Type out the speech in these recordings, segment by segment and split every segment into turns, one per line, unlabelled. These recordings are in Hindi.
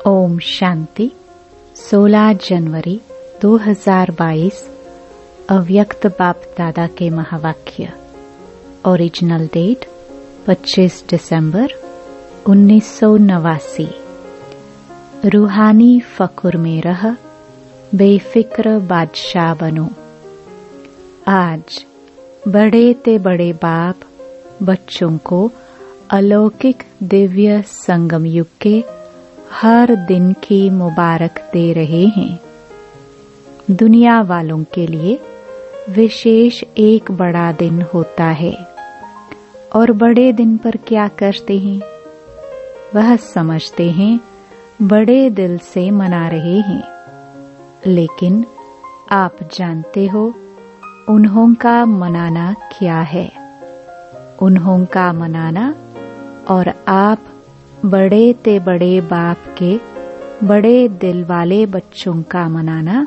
ओम शांति। 16 जनवरी 2022 अव्यक्त बाप दादा के महावाक्य। ओरिजिनल डेट 25 दिसंबर 1989। रूहानी फकुर में रह बेफिक्र बादशाह बनो। आज बड़े ते बड़े बाप बच्चों को अलौकिक दिव्य संगम युग के हर दिन की मुबारक दे रहे हैं। दुनिया वालों के लिए विशेष एक बड़ा दिन होता है और बड़े दिन पर क्या करते हैं? वह समझते हैं बड़े दिल से मना रहे हैं, लेकिन आप जानते हो उन्हों का मनाना क्या है? उन्हों का मनाना और आप बड़े ते बड़े बाप के बड़े दिल वाले बच्चों का मनाना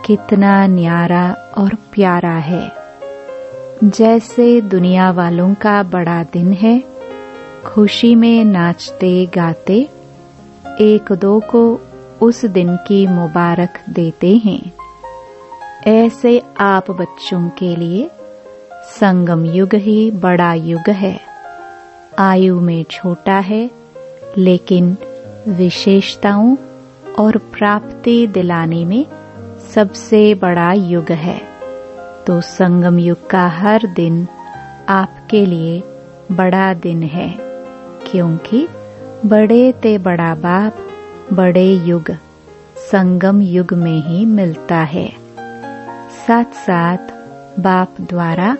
कितना न्यारा और प्यारा है। जैसे दुनिया वालों का बड़ा दिन है, खुशी में नाचते गाते एक दो को उस दिन की मुबारक देते हैं, ऐसे आप बच्चों के लिए संगम युग ही बड़ा युग है। आयु में छोटा है, लेकिन विशेषताओं और प्राप्ति दिलाने में सबसे बड़ा युग है। तो संगम युग का हर दिन आपके लिए बड़ा दिन है, क्योंकि बड़े ते बड़ा बाप बड़े युग संगम युग में ही मिलता है। साथ साथ बाप द्वारा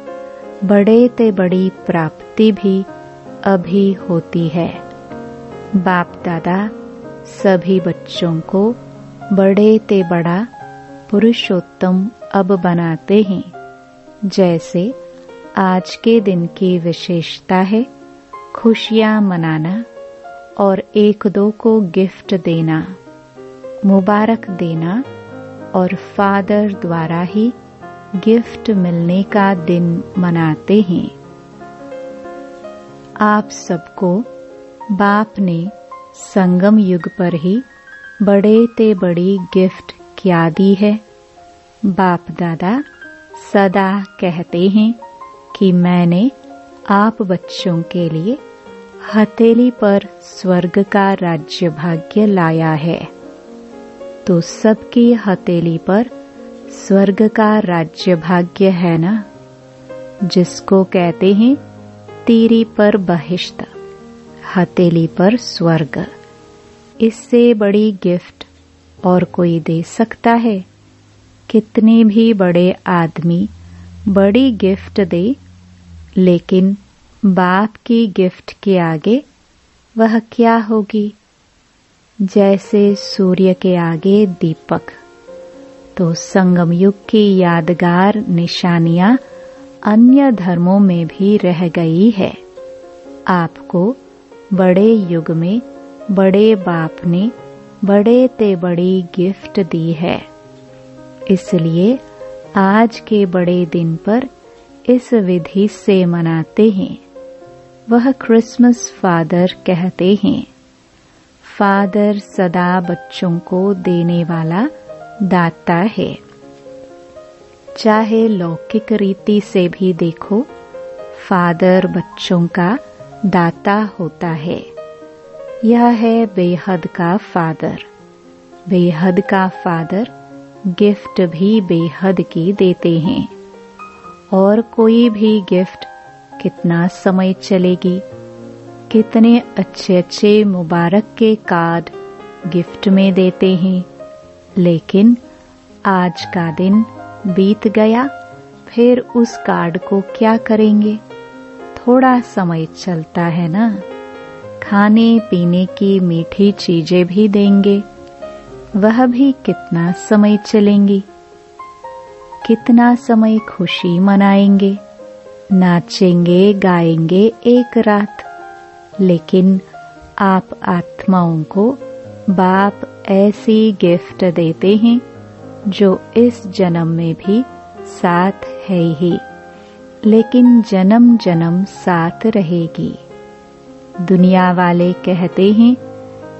बड़े ते बड़ी प्राप्ति भी अभी होती है। बाप दादा सभी बच्चों को बड़े ते बड़ा पुरुषोत्तम अब बनाते हैं। जैसे आज के दिन की विशेषता है खुशियां मनाना और एक दो को गिफ्ट देना, मुबारक देना और फादर द्वारा ही गिफ्ट मिलने का दिन मनाते हैं। आप सबको बाप ने संगम युग पर ही बड़े ते बड़ी गिफ्ट क्या दी है? बाप दादा सदा कहते हैं कि मैंने आप बच्चों के लिए हथेली पर स्वर्ग का राज्य भाग्य लाया है। तो सबकी हथेली पर स्वर्ग का राज्य भाग्य है ना, जिसको कहते हैं तीरी पर बहिश्त, हथेली पर स्वर्ग। इससे बड़ी गिफ्ट और कोई दे सकता है? कितने भी बड़े आदमी बड़ी गिफ्ट दे, लेकिन बाप की गिफ्ट के आगे वह क्या होगी? जैसे सूर्य के आगे दीपक। तो संगम युग की यादगार निशानियां अन्य धर्मों में भी रह गई है। आपको बड़े युग में बड़े बाप ने बड़े ते बड़ी गिफ्ट दी है। इसलिए आज के बड़े दिन पर इस विधि से मनाते हैं। वह क्रिसमस फादर कहते हैं। फादर सदा बच्चों को देने वाला दाता है। चाहे लौकिक रीति से भी देखो, फादर बच्चों का दाता होता है। यह है बेहद का फादर। बेहद का फादर गिफ्ट भी बेहद की देते हैं। और कोई भी गिफ्ट कितना समय चलेगी? कितने अच्छे अच्छे मुबारक के कार्ड गिफ्ट में देते हैं, लेकिन आज का दिन बीत गया, फिर उस कार्ड को क्या करेंगे? थोड़ा समय चलता है ना। खाने पीने की मीठी चीजें भी देंगे, वह भी कितना समय चलेंगी? कितना समय खुशी मनाएंगे, नाचेंगे गाएंगे एक रात। लेकिन आप आत्माओं को बाप ऐसी गिफ्ट देते हैं जो इस जन्म में भी साथ है ही, लेकिन जन्म जन्म साथ रहेगी। दुनिया वाले कहते हैं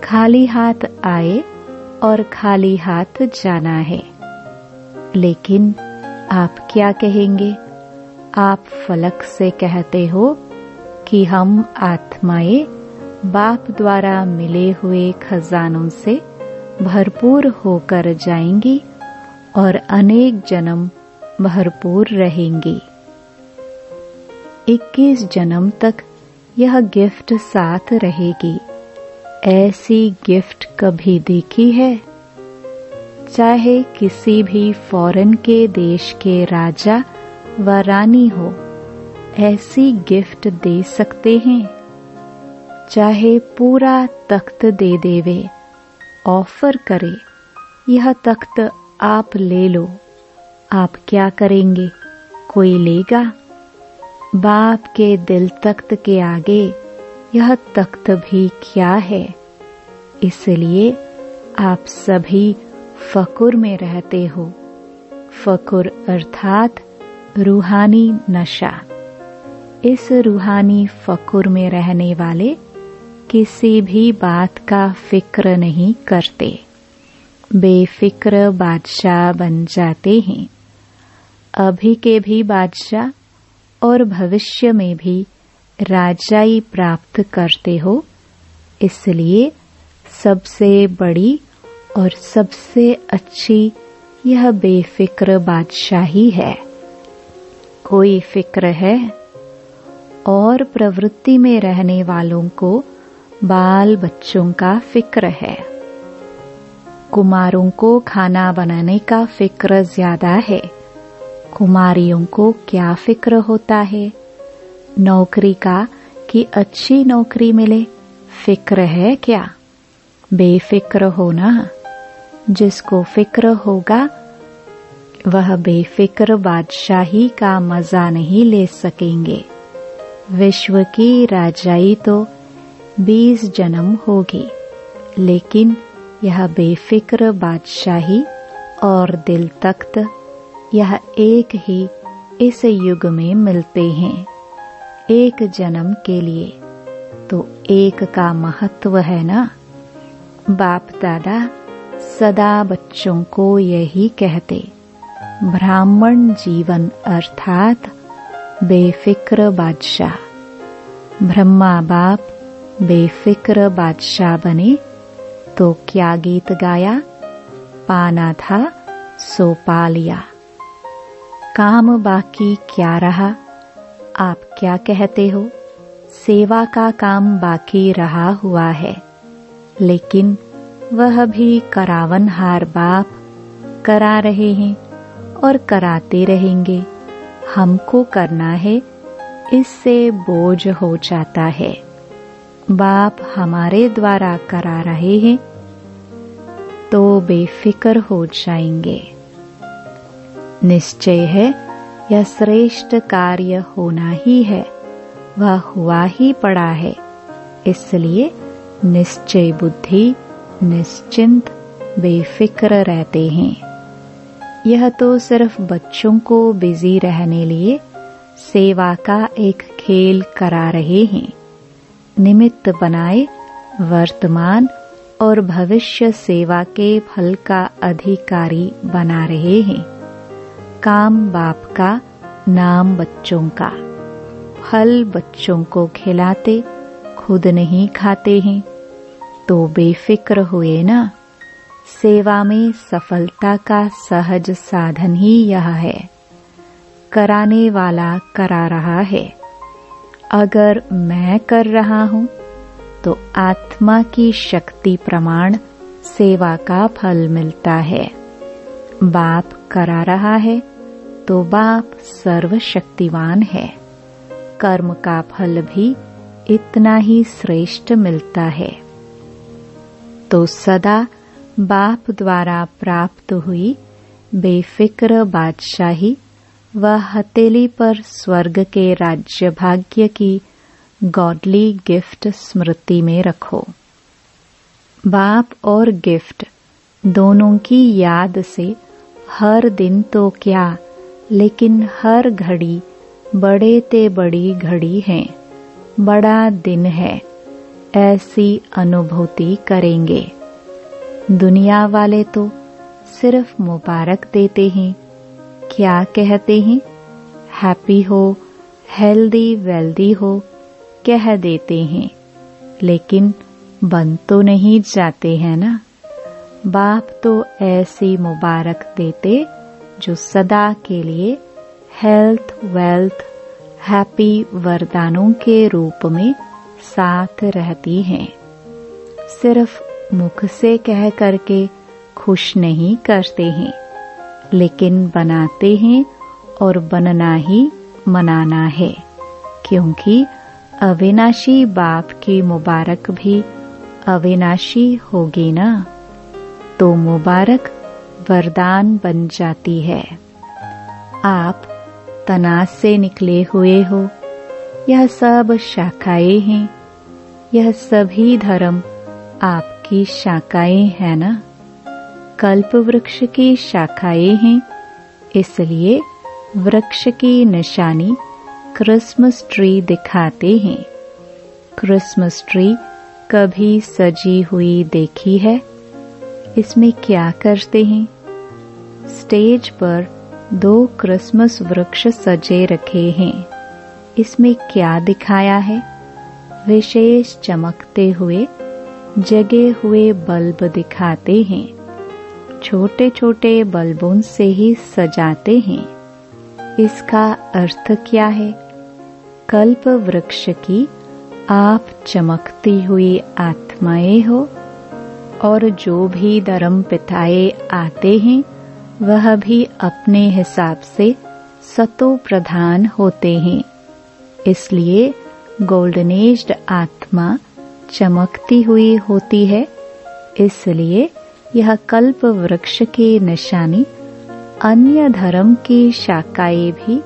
खाली हाथ आए और खाली हाथ जाना है। लेकिन आप क्या कहेंगे? आप फलक से कहते हो कि हम आत्माएं बाप द्वारा मिले हुए खजानों से भरपूर होकर जाएंगी और अनेक जन्म भरपूर रहेंगी। 21 जन्म तक यह गिफ्ट साथ रहेगी। ऐसी गिफ्ट कभी देखी है? चाहे किसी भी फॉरेन के देश के राजा व रानी हो, ऐसी गिफ्ट दे सकते हैं। चाहे पूरा तख्त दे देवे, ऑफर करे, यह तख्त आप ले लो, आप क्या करेंगे? कोई लेगा? बाप के दिल तख्त के आगे यह तख्त भी क्या है? इसलिए आप सभी फकुर में रहते हो। फकुर अर्थात रूहानी नशा। इस रूहानी फकुर में रहने वाले किसी भी बात का फिक्र नहीं करते, बेफिक्र बादशाह बन जाते हैं। अभी के भी बादशाह और भविष्य में भी राजाई प्राप्त करते हो। इसलिए सबसे बड़ी और सबसे अच्छी यह बेफिक्र बादशाही है। कोई फिक्र है? और प्रवृत्ति में रहने वालों को बाल बच्चों का फिक्र है। कुमारों को खाना बनाने का फिक्र ज्यादा है। कुमारियों को क्या फिक्र होता है? नौकरी का कि अच्छी नौकरी मिले, फिक्र है क्या? बेफिक्र होना। जिसको फिक्र होगा वह बेफिक्र बादशाही का मजा नहीं ले सकेंगे। विश्व की राजाई तो 20 जन्म होगी, लेकिन यह बेफिक्र बादशाही और दिल तख्त यह एक ही इस युग में मिलते हैं। एक जन्म के लिए तो एक का महत्व है ना। बाप दादा सदा बच्चों को यही कहते, ब्राह्मण जीवन अर्थात बेफिक्र बादशाह। ब्रह्मा बाप बेफिक्र बादशाह बने तो क्या गीत गाया? पाना था सो पा लिया। काम बाकी क्या रहा? आप क्या कहते हो? सेवा का काम बाकी रहा हुआ है, लेकिन वह भी करावनहार बाप करा रहे हैं और कराते रहेंगे। हमको करना है, इससे बोझ हो जाता है। बाप हमारे द्वारा करा रहे हैं तो बेफिक्र हो जाएंगे। निश्चय है यह श्रेष्ठ कार्य होना ही है, वह हुआ ही पड़ा है। इसलिए निश्चय बुद्धि निश्चिंत बेफिक्र रहते हैं। यह तो सिर्फ बच्चों को बिजी रहने लिए सेवा का एक खेल करा रहे हैं। निमित्त बनाए वर्तमान और भविष्य सेवा के फल का अधिकारी बना रहे हैं। काम बाप का, नाम बच्चों का। फल बच्चों को खिलाते, खुद नहीं खाते हैं तो बेफिक्र हुए ना। सेवा में सफलता का सहज साधन ही यह है। कराने वाला करा रहा है। अगर मैं कर रहा हूँ तो आत्मा की शक्ति प्रमाण सेवा का फल मिलता है। बाप करा रहा है तो बाप सर्वशक्तिवान है। कर्म का फल भी इतना ही श्रेष्ठ मिलता है। तो सदा बाप द्वारा प्राप्त हुई बेफिक्र बादशाही व हथेली पर स्वर्ग के राज्य भाग्य की गॉडली गिफ्ट स्मृति में रखो। बाप और गिफ्ट दोनों की याद से हर दिन तो क्या, लेकिन हर घड़ी बड़े ते बड़ी घड़ी है, बड़ा दिन है। ऐसी अनुभूति करेंगे। दुनिया वाले तो सिर्फ मुबारक देते हैं, क्या कहते हैं, हैप्पी हो, हेल्दी वेल्दी हो कह देते हैं, लेकिन बन तो नहीं जाते हैं ना। बाप तो ऐसी मुबारक देते जो सदा के लिए हेल्थ वेल्थ हैप्पी वरदानों के रूप में साथ रहती हैं। सिर्फ मुख से कह करके खुश नहीं करते हैं, लेकिन बनाते हैं और बनना ही मनाना है, क्योंकि अविनाशी बाप की मुबारक भी अविनाशी होगी ना, तो मुबारक वरदान बन जाती है। आप तनास से निकले हुए हो, यह सब शाखाएं हैं, यह सभी धर्म आपकी शाखाएं हैं ना। कल्प वृक्ष की शाखाएं हैं, इसलिए वृक्ष की निशानी क्रिसमस ट्री दिखाते हैं। क्रिसमस ट्री कभी सजी हुई देखी है? इसमें क्या करते हैं? स्टेज पर 2 क्रिसमस वृक्ष सजे रखे हैं। इसमें क्या दिखाया है? विशेष चमकते हुए जगे हुए बल्ब दिखाते हैं। छोटे छोटे बल्बों से ही सजाते हैं। इसका अर्थ क्या है? कल्प वृक्ष की आप चमकती हुई आत्माएं हो, और जो भी धर्म पिताए आते हैं वह भी अपने हिसाब से सतो प्रधान होते हैं। इसलिए गोल्डनेज्ड आत्मा चमकती हुई होती है। इसलिए यह कल्प वृक्ष की निशानी अन्य धर्म की शाखाएं भी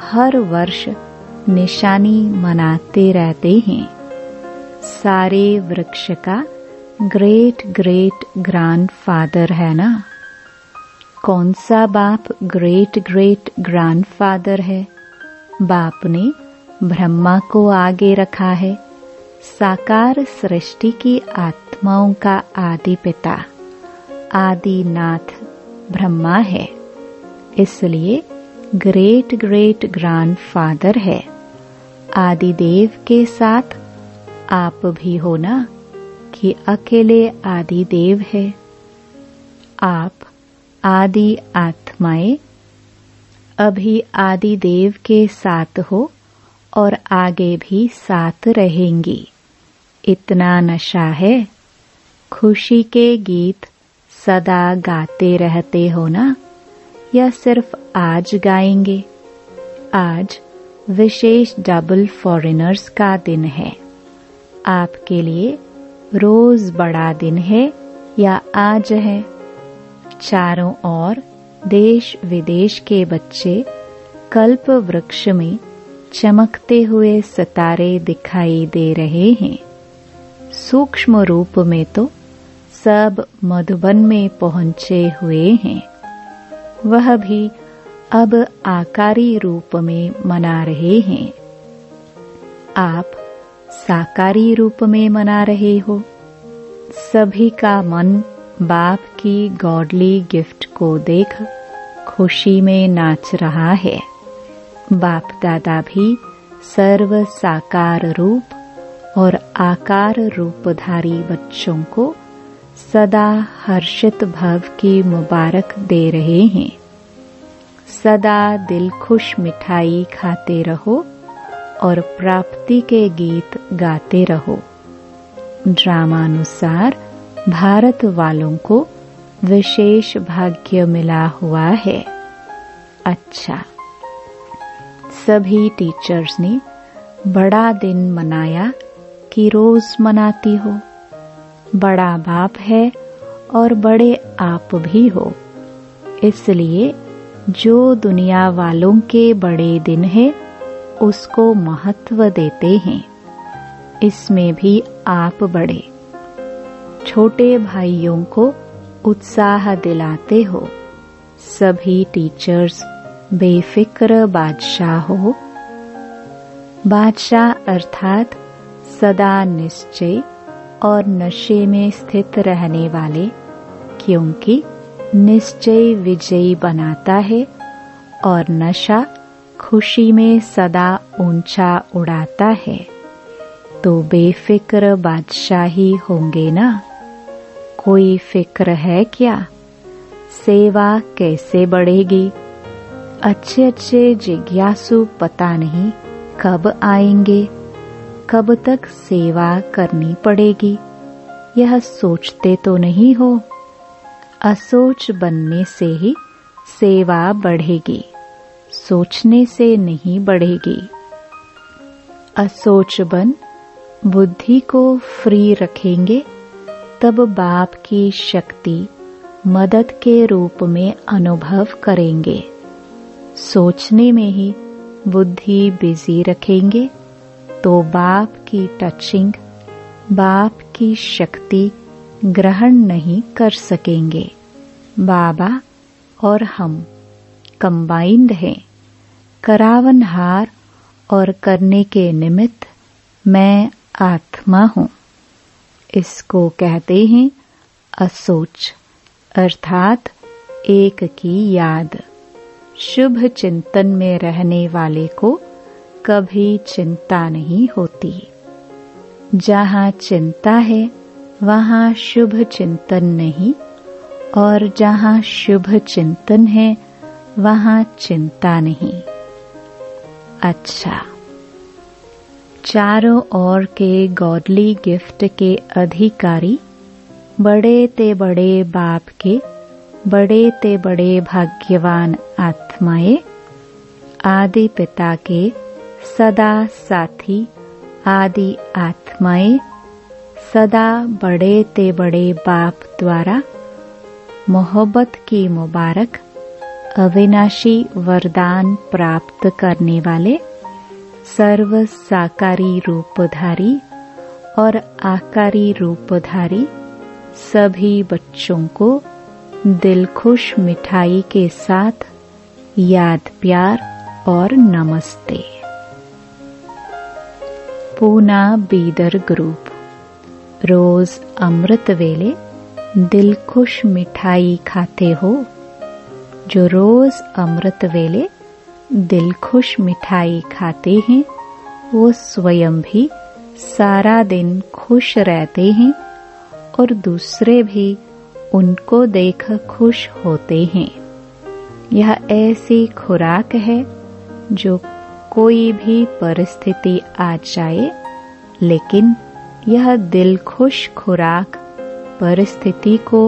हर वर्ष निशानी मनाते रहते हैं। सारे वृक्ष का ग्रेट ग्रेट ग्रैंडफादर है ना। कौन सा बाप ग्रेट ग्रेट ग्रैंडफादर है? बाप ने ब्रह्मा को आगे रखा है। साकार सृष्टि की आत्माओं का आदि पिता आदिनाथ ब्रह्मा है, इसलिए ग्रेट ग्रेट ग्रैंडफादर है। आदिदेव के साथ आप भी हो ना, कि अकेले आदिदेव है। आप आदि आत्माएं अभी आदिदेव के साथ हो और आगे भी साथ रहेंगी। इतना नशा है। खुशी के गीत सदा गाते रहते हो ना, या सिर्फ आज गाएंगे? आज विशेष डबल फॉरेनर्स का दिन है। आपके लिए रोज बड़ा दिन है या आज है? चारों ओर देश विदेश के बच्चे कल्प वृक्ष में चमकते हुए सितारे दिखाई दे रहे हैं। सूक्ष्म रूप में तो सब मधुबन में पहुंचे हुए हैं। वह भी अब आकारी रूप में मना रहे हैं। आप साकारी रूप में मना रहे हो। सभी का मन बाप की गॉडली गिफ्ट को देख खुशी में नाच रहा है। बाप दादा भी सर्व साकार रूप और आकार रूपधारी बच्चों को सदा हर्षित भव की मुबारक दे रहे हैं। सदा दिल खुश मिठाई खाते रहो और प्राप्ति के गीत गाते रहो। ड्रामानुसार भारत वालों को विशेष भाग्य मिला हुआ है। अच्छा, सभी टीचर्स ने बड़ा दिन मनाया कि रोज मनाती हो? बड़ा बाप है और बड़े आप भी हो, इसलिए जो दुनिया वालों के बड़े दिन है उसको महत्व देते हैं। इसमें भी आप बड़े। छोटे भाइयों को उत्साह दिलाते हो। सभी टीचर्स बेफिक्र बादशाह हो। बादशाह अर्थात सदा निश्चय और नशे में स्थित रहने वाले, क्योंकि निश्चय विजयी बनाता है और नशा खुशी में सदा ऊंचा उड़ाता है, तो बेफिक्र बादशाही होंगे ना। कोई फिक्र है क्या? सेवा कैसे बढ़ेगी? अच्छे अच्छे जिज्ञासु पता नहीं कब आएंगे, कब तक सेवा करनी पड़ेगी, यह सोचते तो नहीं हो। असोच बनने से ही सेवा बढ़ेगी, सोचने से नहीं बढ़ेगी। असोच बन बुद्धि को फ्री रखेंगे, तब बाप की शक्ति मदद के रूप में अनुभव करेंगे। सोचने में ही बुद्धि बिजी रखेंगे तो बाप की टचिंग, बाप की शक्ति ग्रहण नहीं कर सकेंगे। बाबा और हम कंबाइंड हैं। करावनहार और करने के निमित्त मैं आत्मा हूँ। इसको कहते हैं असोच, अर्थात एक की याद। शुभ चिंतन में रहने वाले को कभी चिंता नहीं होती। जहाँ चिंता है वहाँ शुभ चिंतन नहीं, और जहाँ शुभ चिंतन है वहाँ चिंता नहीं। अच्छा, चारों ओर के गॉडली गिफ्ट के अधिकारी बड़े ते बड़े बाप के बड़े ते बड़े भाग्यवान आत्माएं, आदि पिता के सदा साथी आदि आत्माएं, सदा बड़े ते बड़े बाप द्वारा मोहब्बत की मुबारक अविनाशी वरदान प्राप्त करने वाले सर्व साकारी रूपधारी और आकारी रूपधारी सभी बच्चों को दिल खुश मिठाई के साथ याद प्यार और नमस्ते। पूना बीदर ग्रुप। रोज अमृत वेले दिल खुश मिठाई खाते हो। जो रोज अमृत वेले दिल खुश मिठाई खाते हैं वो स्वयं भी सारा दिन खुश रहते हैं और दूसरे भी उनको देख खुश होते हैं। यह ऐसी खुराक है जो कोई भी परिस्थिति आ जाए, लेकिन यह दिल खुश खुराक परिस्थिति को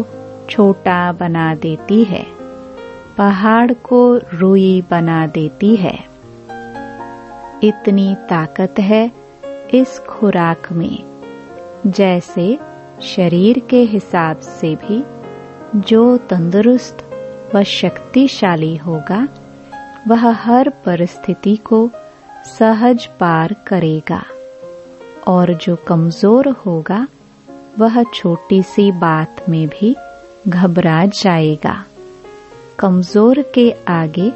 छोटा बना देती है, पहाड़ को रुई बना देती है। इतनी ताकत है इस खुराक में, जैसे शरीर के हिसाब से भी जो तंदुरुस्त व शक्तिशाली होगा वह हर परिस्थिति को सहज पार करेगा, और जो कमजोर होगा वह छोटी सी बात में भी घबरा जाएगा। कमजोर के आगे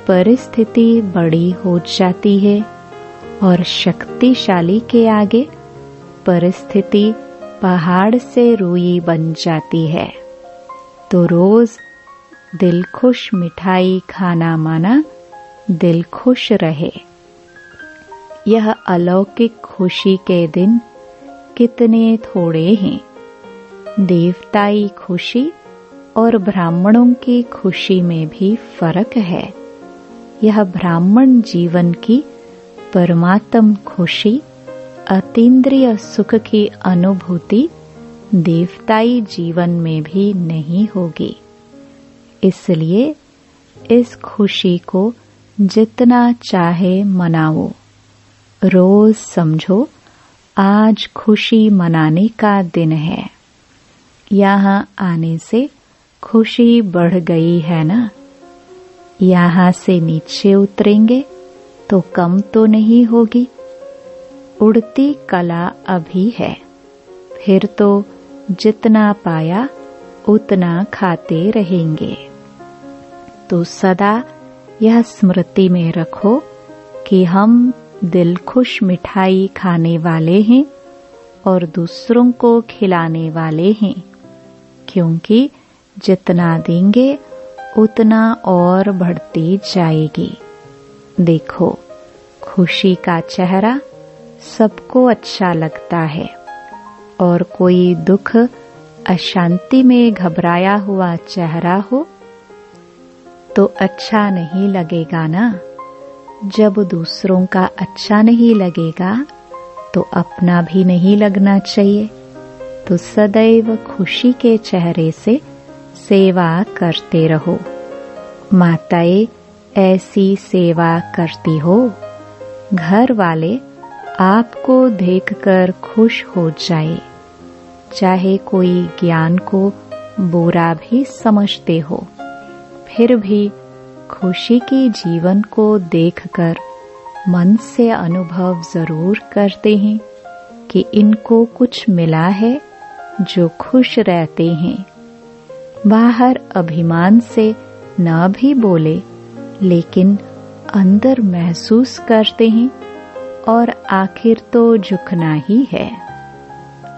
परिस्थिति बड़ी हो जाती है और शक्तिशाली के आगे परिस्थिति पहाड़ से रुई बन जाती है। तो रोज दिल खुश मिठाई खाना माना दिल खुश रहे। यह अलौकिक खुशी के दिन कितने थोड़े हैं। देवताई खुशी और ब्राह्मणों की खुशी में भी फर्क है। यह ब्राह्मण जीवन की परमात्म खुशी, अतीन्द्रिय सुख की अनुभूति देवताई जीवन में भी नहीं होगी। इसलिए इस खुशी को जितना चाहे मनाओ। रोज समझो आज खुशी मनाने का दिन है। यहाँ आने से खुशी बढ़ गई है ना। यहाँ से नीचे उतरेंगे तो कम तो नहीं होगी। उड़ती कला अभी है, फिर तो जितना पाया उतना खाते रहेंगे। तो सदा यह स्मृति में रखो कि हम दिल खुश मिठाई खाने वाले हैं और दूसरों को खिलाने वाले हैं, क्योंकि जितना देंगे उतना और बढ़ती जाएगी। देखो, खुशी का चेहरा सबको अच्छा लगता है, और कोई दुख अशांति में घबराया हुआ चेहरा हो तो अच्छा नहीं लगेगा ना। जब दूसरों का अच्छा नहीं लगेगा तो अपना भी नहीं लगना चाहिए। तो सदैव खुशी के चेहरे से सेवा करते रहो। माताएं ऐसी सेवा करती हो, घर वाले आपको देखकर खुश हो जाए। चाहे कोई ज्ञान को बुरा भी समझते हो, फिर भी खुशी के जीवन को देखकर मन से अनुभव जरूर करते हैं कि इनको कुछ मिला है, जो खुश रहते हैं। बाहर अभिमान से न भी बोले, लेकिन अंदर महसूस करते हैं, और आखिर तो झुकना ही है।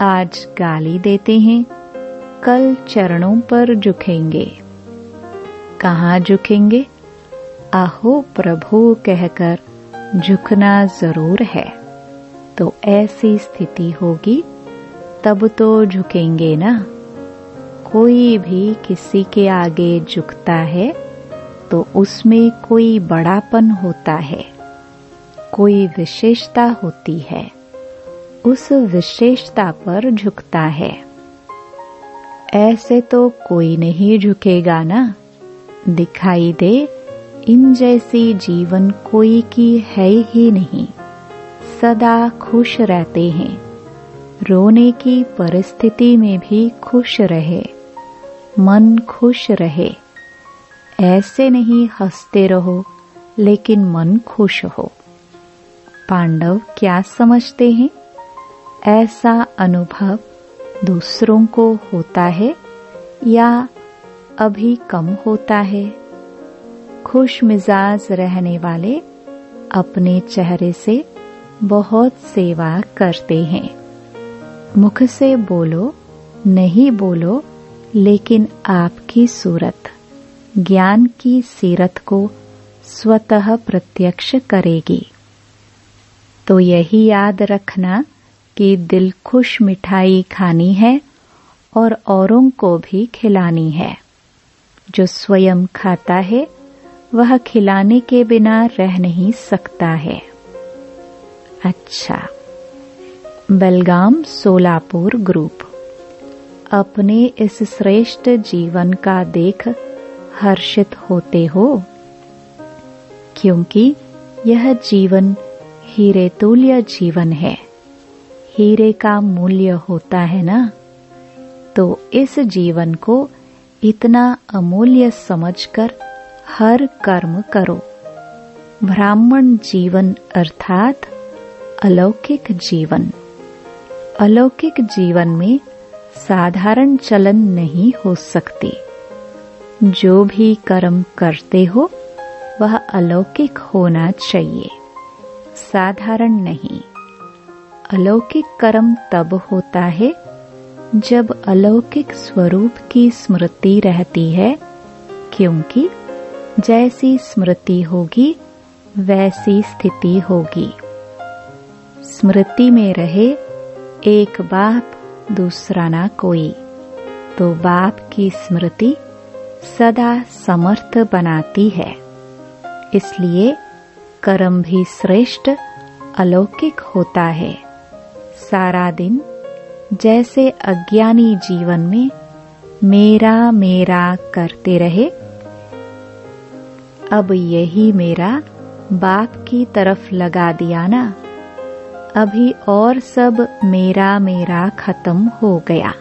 आज गाली देते हैं, कल चरणों पर झुकेंगे। कहाँ झुकेंगे? आहो प्रभु कहकर झुकना जरूर है। तो ऐसी स्थिति होगी तब तो झुकेंगे ना। कोई भी किसी के आगे झुकता है तो उसमें कोई बड़ापन होता है, कोई विशेषता होती है, उस विशेषता पर झुकता है। ऐसे तो कोई नहीं झुकेगा ना। दिखाई दे इन जैसी जीवन कोई की है ही नहीं। सदा खुश रहते हैं, रोने की परिस्थिति में भी खुश रहे, मन खुश रहे। ऐसे नहीं हंसते रहो लेकिन मन खुश हो। पांडव क्या समझते हैं? ऐसा अनुभव दूसरों को होता है या अभी कम होता है? खुश मिजाज रहने वाले अपने चेहरे से बहुत सेवा करते हैं। मुख से बोलो नहीं बोलो, लेकिन आपकी सूरत ज्ञान की सीरत को स्वतः प्रत्यक्ष करेगी। तो यही याद रखना कि दिल खुश मिठाई खानी है और औरों को भी खिलानी है। जो स्वयं खाता है वह खिलाने के बिना रह नहीं सकता है। अच्छा, बेलगाम सोलापुर ग्रुप, अपने इस श्रेष्ठ जीवन का देख हर्षित होते हो, क्योंकि यह जीवन हीरे तुल्य जीवन है। हीरे का मूल्य होता है ना। तो इस जीवन को इतना अमूल्य समझकर हर कर्म करो। ब्राह्मण जीवन अर्थात अलौकिक जीवन। अलौकिक जीवन में साधारण चलन नहीं हो सकती। जो भी कर्म करते हो वह अलौकिक होना चाहिए, साधारण नहीं। अलौकिक कर्म तब होता है जब अलौकिक स्वरूप की स्मृति रहती है, क्योंकि जैसी स्मृति होगी वैसी स्थिति होगी। स्मृति में रहे एक बाप दूसरा ना कोई, तो बाप की स्मृति सदा समर्थ बनाती है। इसलिए कर्म भी श्रेष्ठ अलौकिक होता है। सारा दिन जैसे अज्ञानी जीवन में मेरा मेरा करते रहे, अब यही मेरा बाप की तरफ लगा दिया ना, अभी और सब मेरा मेरा खत्म हो गया।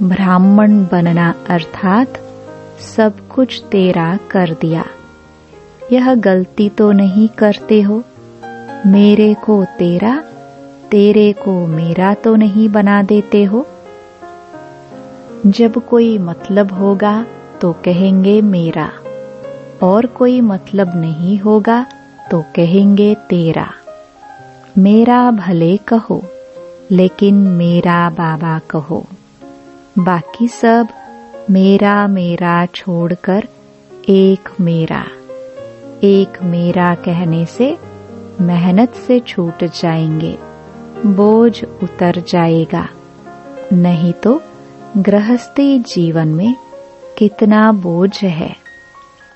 ब्राह्मण बनना अर्थात सब कुछ तेरा कर दिया। यह गलती तो नहीं करते हो? मेरे को तेरा, तेरे को मेरा तो नहीं बना देते हो? जब कोई मतलब होगा तो कहेंगे मेरा, और कोई मतलब नहीं होगा तो कहेंगे तेरा। मेरा भले कहो लेकिन मेरा बाबा कहो। बाकी सब मेरा मेरा छोड़कर एक मेरा। एक मेरा कहने से मेहनत से छूट जाएंगे, बोझ उतर जाएगा। नहीं तो गृहस्थी जीवन में कितना बोझ है।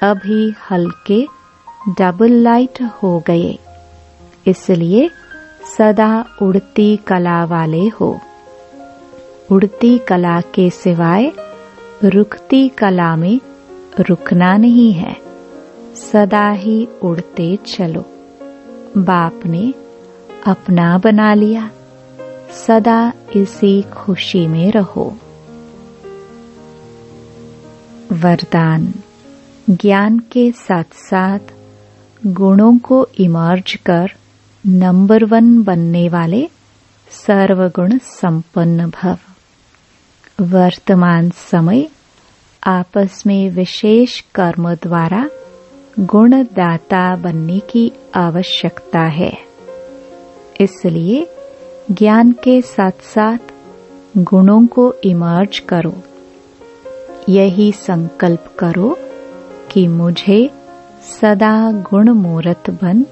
अभी हल्के डबल लाइट हो गए, इसलिए सदा उड़ती कला वाले हो। उड़ती कला के सिवाय रुकती कला में रुकना नहीं है, सदा ही उड़ते चलो। बाप ने अपना बना लिया, सदा इसी खुशी में रहो। वरदान। ज्ञान के साथ साथ गुणों को इमर्ज कर नंबर 1 बनने वाले सर्वगुण संपन्न भव। वर्तमान समय आपस में विशेष कर्म द्वारा गुणदाता बनने की आवश्यकता है। इसलिए ज्ञान के साथ साथ गुणों को इमर्ज करो। यही संकल्प करो कि मुझे सदा गुण मूर्त बन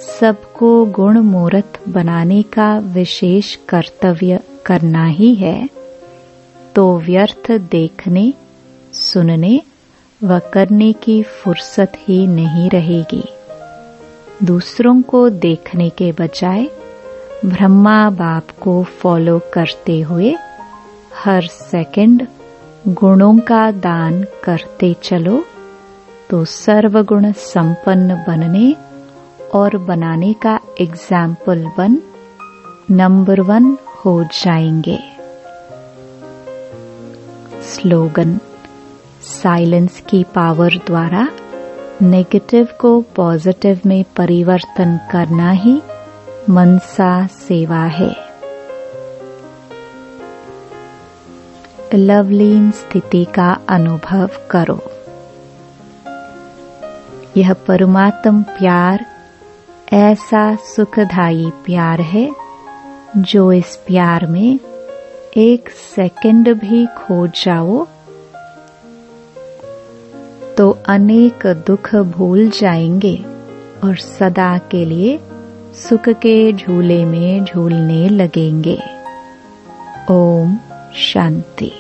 सबको गुण मूर्त बनाने का विशेष कर्तव्य करना ही है, तो व्यर्थ देखने, सुनने व करने की फुर्सत ही नहीं रहेगी। दूसरों को देखने के बजाय ब्रह्मा बाप को फॉलो करते हुए हर सेकंड गुणों का दान करते चलो, तो सर्वगुण संपन्न बनने और बनाने का एग्जाम्पल बन नंबर 1 हो जाएंगे। स्लोगन। साइलेंस की पावर द्वारा नेगेटिव को पॉजिटिव में परिवर्तन करना ही मनसा सेवा है। लवलीन स्थिति का अनुभव करो। यह परमात्म प्यार ऐसा सुखदायी प्यार है, जो इस प्यार में एक सेकंड भी खो जाओ तो अनेक दुख भूल जाएंगे और सदा के लिए सुख के झूले में झूलने लगेंगे। ओम शांति।